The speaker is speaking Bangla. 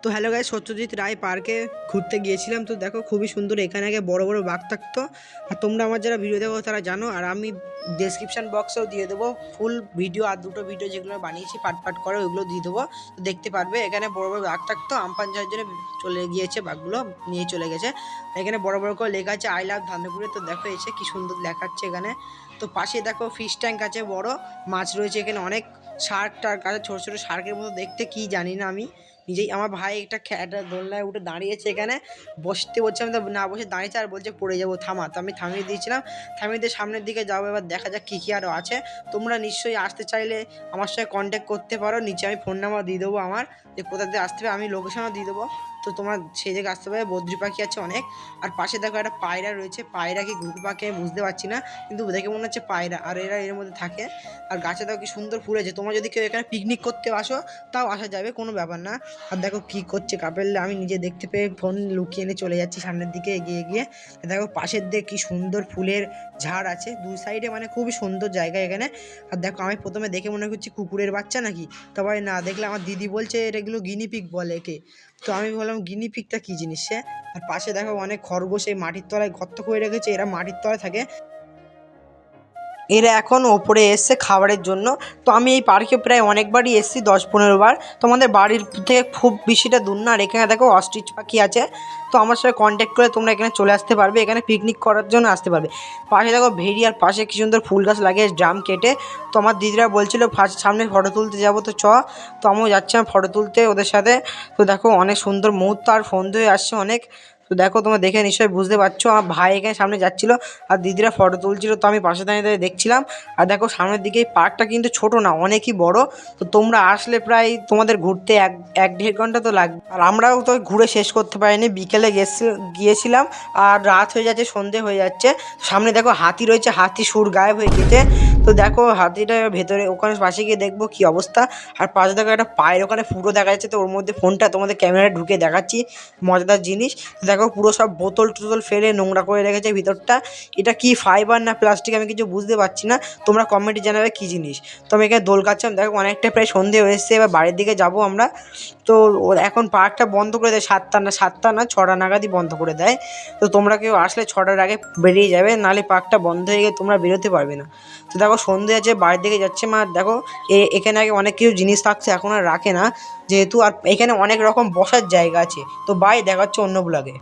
তো হ্যালো গাইস, সত্যজিৎ রায় পার্কে ঘুরতে গিয়েছিলাম। তো দেখো খুবই সুন্দর, এখানে আগে বড় বড় বাঘ থাকতো। আর তোমরা আমার যারা ভিডিও দেখো তারা জানো, আর আমি ডেসক্রিপশন বক্সেও দিয়ে দেবো ফুল ভিডিও, আর দুটো ভিডিও যেগুলো বানিয়েছি পাট করে ওইগুলো দিয়ে দেবো, তো দেখতে পারবে। এখানে বড় বড় বাঘ থাকতো, আমপান যাওয়ার জন্য চলে গিয়েছে, বাঘগুলো নিয়ে চলে গেছে। এখানে বড় বড় করে লেখা আছে আই লাভ ধানপুরে। তো দেখো এসে কি সুন্দর লেখাচ্ছে এখানে। তো পাশে দেখো ফিশ ট্যাঙ্ক আছে, বড় মাছ রয়েছে এখানে, অনেক শার্ক টার্ক আছে, ছোটো ছোটো শার্কের মতো দেখতে, কি জানি না আমি নিজেই। আমার ভাই একটা দোলনায় উঠে দাঁড়িয়েছে, এখানে বসতে বলছে, আমি তো না বসে দাঁড়িয়েছে, আর বলছে পড়ে যাবো, থামা। তো আমি থামিয়ে দিয়েছিলাম, থামিয়ে দিয়ে সামনের দিকে যাবো। এবার দেখা যাক কী কী আরও আছে। তোমরা নিশ্চয়ই আসতে চাইলে আমার সঙ্গে কন্ট্যাক্ট করতে পারো, নিচে আমি ফোন নাম্বার দিয়ে দেবো আমার, যে কোথা দিয়ে আসতে হবে, আমি লোকেশনও দিয়ে দেবো। তো তোমার সেই জায়গায় আসতে পারবে। বদ্রি পাখি আছে অনেক, আর পাশে দেখো একটা পায়রা রয়েছে। পায়রা কি ঘুঘু পাখি আমি বুঝতে পারছি না, কিন্তু দেখে মনে হচ্ছে পায়রা, আর এরা এর মধ্যে থাকে। আর গাছে দেখো কি সুন্দর ফুল আছে। তোমরা যদি কেউ এখানে পিকনিক করতে আসো তাও আসা যাবে, কোনো ব্যাপার না। আর দেখো কি করছে কাপেলরা, আমি নিজে দেখতে পেয়ে ফোন লুকিয়ে নিয়ে চলে যাচ্ছি সামনের দিকে এগিয়ে গিয়ে। দেখো পাশের দিকে কি সুন্দর ফুলের ঝাড় আছে দুই সাইডে, মানে খুবই সুন্দর জায়গা এখানে। আর দেখো আমি প্রথমে দেখে মনে করছি কুকুরের বাচ্চা নাকি, তবে না, দেখলে আমার দিদি বলছে এগুলো গিনিপিগ বলে একে। তো আমি বললাম গিনিপিগটা কী জিনিস সে। আর পাশে দেখো অনেক খরগোশ এই মাটির তলায় গর্ত করে রেখেছে, এরা মাটির তলায় থাকে। এরা এখন ওপরে এসছে খাবারের জন্য। তো আমি এই পার্কে প্রায় অনেকবারই এসেছি, 10-15 বার। তো আমাদের বাড়ির থেকে খুব বেশিটা দূর না। আর এখানে দেখো অস্ট্রিচ পাখি আছে। তো আমার সাথে কন্ট্যাক্ট করে তোমরা এখানে চলে আসতে পারবে, এখানে পিকনিক করার জন্য আসতে পারবে। পাশে দেখো ভেড়ি, আর পাশে কি সুন্দর ফুল গাছ লাগিয়ে ড্রাম কেটে। তো আমার দিদিরা বলছিল ফার্স্ট সামনে ফটো তুলতে যাবো, তো তো আমিও যাচ্ছিলাম ফটো তুলতে ওদের সাথে। তো দেখো অনেক সুন্দর মুহূর্ত, আর সন্ধে হয়ে আসছে অনেক। তো দেখো তোমরা দেখে নিশ্চয়ই বুঝতে পারছো, আমার ভাই এখানে সামনে যাচ্ছিলো, আর দিদিরা ফটো তুলছিল, তো আমি পাশে দাঁড়িয়ে দাঁড়িয়ে দেখছিলাম। আর দেখো সামনের দিকে এই পার্কটা কিন্তু ছোট না, অনেকই বড়। তো তোমরা আসলে প্রায় তোমাদের ঘুরতে 1-1.5 ঘন্টা তো লাগবে। আর আমরাও তো ঘুরে শেষ করতে পারিনি, বিকেলে গিয়েছিলাম, আর রাত হয়ে যাচ্ছে, সন্ধে হয়ে যাচ্ছে। সামনে দেখো হাতি রয়েছে, হাতি সুর গায়েব হয়ে গেছে। তো দেখো হাতিটা ভেতরে, ওখানে পাশে গিয়ে দেখবো কি অবস্থা। আর পাশে দেখো একটা পায়ের ওখানে ফুটো দেখা যাচ্ছে, তো ওর মধ্যে ফোনটা তোমাদের ক্যামেরায় ঢুকে দেখাচ্ছি, মজাদার জিনিস। দেখো পুরো সব বোতল টোতল ফেলে নোংরা করে রেখেছে ভিতরটা। এটা কি ফাইবার না প্লাস্টিক আমি কিছু বুঝতে পারছি না, তোমরা কমেন্টে জানাবে কী জিনিস। তো আমি এখানে দোল খাচ্ছিলাম। দেখো অনেকটা প্রায় সন্ধে হয়ে এসছে, এবার বাড়ির দিকে যাব আমরা। তো এখন পার্কটা বন্ধ করে দেয় 7টা না 6টা নাগাদই বন্ধ করে দেয়। তো তোমরা কেউ আসলে 6টার আগে বেরিয়ে যাবে, নাহলে পার্কটা বন্ধ হয়ে গিয়ে তোমরা বেরোতে পারবে না। তো দেখো সন্ধে আছে, বাড়ির দিকে যাচ্ছে মা। দেখো এখানে আগে অনেক কিছু জিনিস থাকছে, এখন আর রাখে না যেহেতু। আর এখানে অনেক রকম বসার জায়গা আছে। তো বাই, দেখা হচ্ছে অন্য ব্লগে।